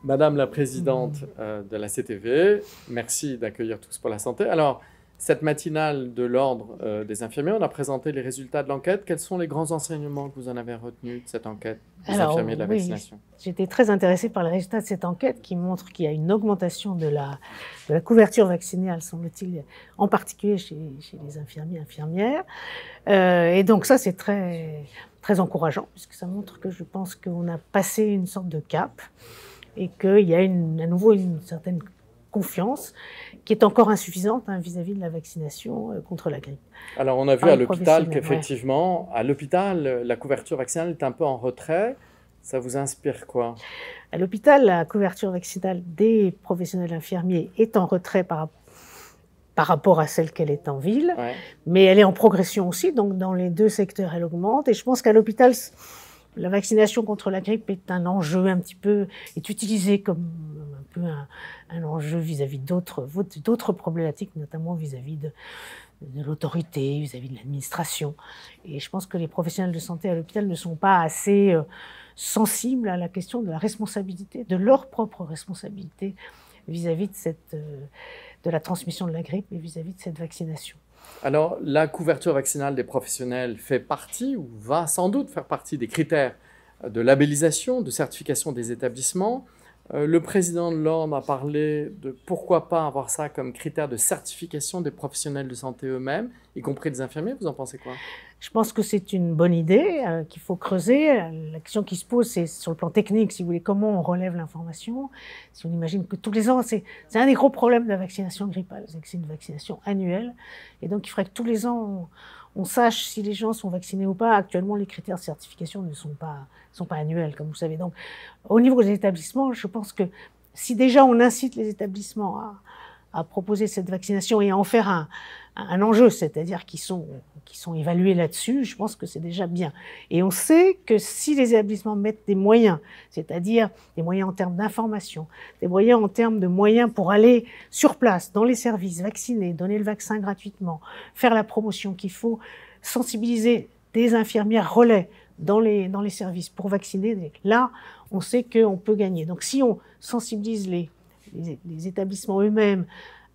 Madame la présidente de la CTV, merci d'accueillir Tous pour la santé. Alors, cette matinale de l'Ordre des infirmiers, on a présenté les résultats de l'enquête. Quels sont les grands enseignements que vous en avez retenus de cette enquête des infirmiers de la vaccination? J'étais très intéressée par les résultats de cette enquête qui montre qu'il y a une augmentation de la couverture vaccinale, semble-t-il, en particulier chez les infirmiers et infirmières. Et donc ça, c'est très, très encourageant, puisque ça montre que je pense qu'on a passé une sorte de cap et qu'il y a à nouveau une certaine confiance qui est encore insuffisante vis-à-vis de la vaccination contre la grippe. Alors, on a vu à l'hôpital qu'effectivement, à l'hôpital, la couverture vaccinale est un peu en retrait. Ça vous inspire quoi? À l'hôpital, la couverture vaccinale des professionnels infirmiers est en retrait par rapport à celle qu'elle est en ville, mais elle est en progression aussi, donc dans les deux secteurs, elle augmente. Et je pense qu'à l'hôpital, la vaccination contre la grippe est un enjeu un petit peu, est utilisé comme un peu un enjeu vis-à-vis d'autres problématiques, notamment vis-à-vis de l'autorité, vis-à-vis de l'administration. Et je pense que les professionnels de santé à l'hôpital ne sont pas assez sensibles à la question de la responsabilité, de leur propre responsabilité vis-à-vis de la transmission de la grippe et vis-à-vis de cette vaccination. Alors, la couverture vaccinale des professionnels fait partie, ou va sans doute faire partie des critères de labellisation, de certification des établissements. Le président de l'Ordre a parlé de pourquoi pas avoir ça comme critère de certification des professionnels de santé eux-mêmes, y compris des infirmiers. Vous en pensez quoi? Je pense que c'est une bonne idée qu'il faut creuser. La question qui se pose, c'est sur le plan technique, si vous voulez, comment on relève l'information. Si on imagine que tous les ans, c'est un des gros problèmes de la vaccination grippale, c'est que c'est une vaccination annuelle. Et donc, il faudrait que tous les ans, on sache si les gens sont vaccinés ou pas. Actuellement, les critères de certification ne sont pas annuels, comme vous savez. Donc, au niveau des établissements, je pense que si déjà on incite les établissements à proposer cette vaccination et à en faire un enjeu, c'est-à-dire qu'ils sont évalués là-dessus, je pense que c'est déjà bien. Et on sait que si les établissements mettent des moyens, c'est-à-dire des moyens en termes d'information, des moyens en termes de moyens pour aller sur place, dans les services, vacciner, donner le vaccin gratuitement, faire la promotion qu'il faut, sensibiliser des infirmières relais dans les services pour vacciner, là, on sait qu'on peut gagner. Donc si on sensibilise les établissements eux-mêmes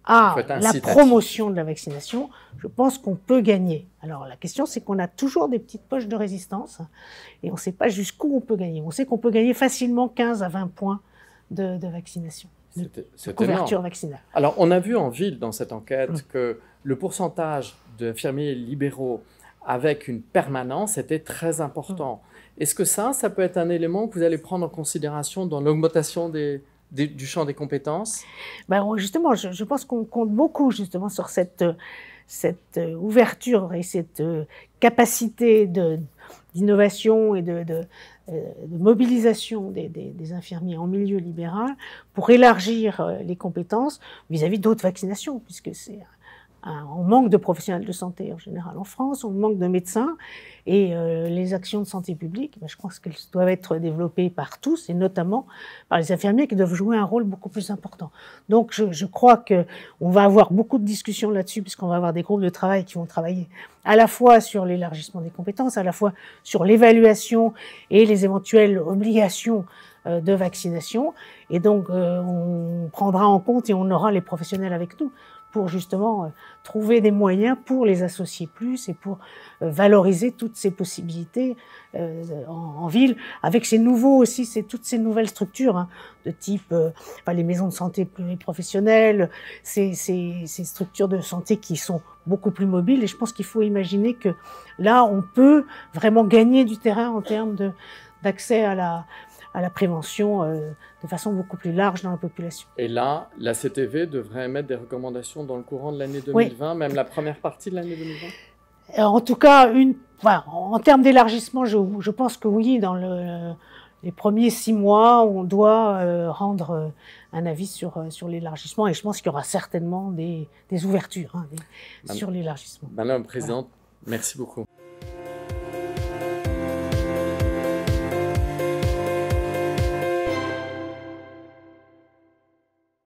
à la promotion de la vaccination, je pense qu'on peut gagner. Alors la question, c'est qu'on a toujours des petites poches de résistance et on ne sait pas jusqu'où on peut gagner. On sait qu'on peut gagner facilement 15 à 20 points de vaccination, de couverture vaccinale. Alors on a vu en ville dans cette enquête que le pourcentage d'infirmiers libéraux avec une permanence était très important. Est-ce que ça peut être un élément que vous allez prendre en considération dans l'augmentation du champ des compétences? Justement, je pense qu'on compte beaucoup justement sur cette ouverture et cette capacité d'innovation et de mobilisation des infirmiers en milieu libéral pour élargir les compétences vis-à-vis d'autres vaccinations, puisque on manque de professionnels de santé en général en France, on manque de médecins et les actions de santé publique, je pense qu'elles doivent être développées par tous et notamment par les infirmiers qui doivent jouer un rôle beaucoup plus important. Donc je crois qu'on va avoir beaucoup de discussions là-dessus puisqu'on va avoir des groupes de travail qui vont travailler à la fois sur l'élargissement des compétences, à la fois sur l'évaluation et les éventuelles obligations de vaccination. Et donc on prendra en compte et on aura les professionnels avec nous pour justement trouver des moyens pour les associer plus et pour valoriser toutes ces possibilités en ville, avec ces nouveaux aussi, toutes ces nouvelles structures de type les maisons de santé pluriprofessionnelles, ces structures de santé qui sont beaucoup plus mobiles. Et je pense qu'il faut imaginer que là, on peut vraiment gagner du terrain en termes d'accès à la prévention de façon beaucoup plus large dans la population. Et là, la CTV devrait émettre des recommandations dans le courant de l'année 2020, même la première partie de l'année 2020? En tout cas, en termes d'élargissement, je pense que oui, dans les premiers 6 mois, on doit rendre un avis sur l'élargissement et je pense qu'il y aura certainement des ouvertures sur l'élargissement. Madame la Présidente, merci beaucoup.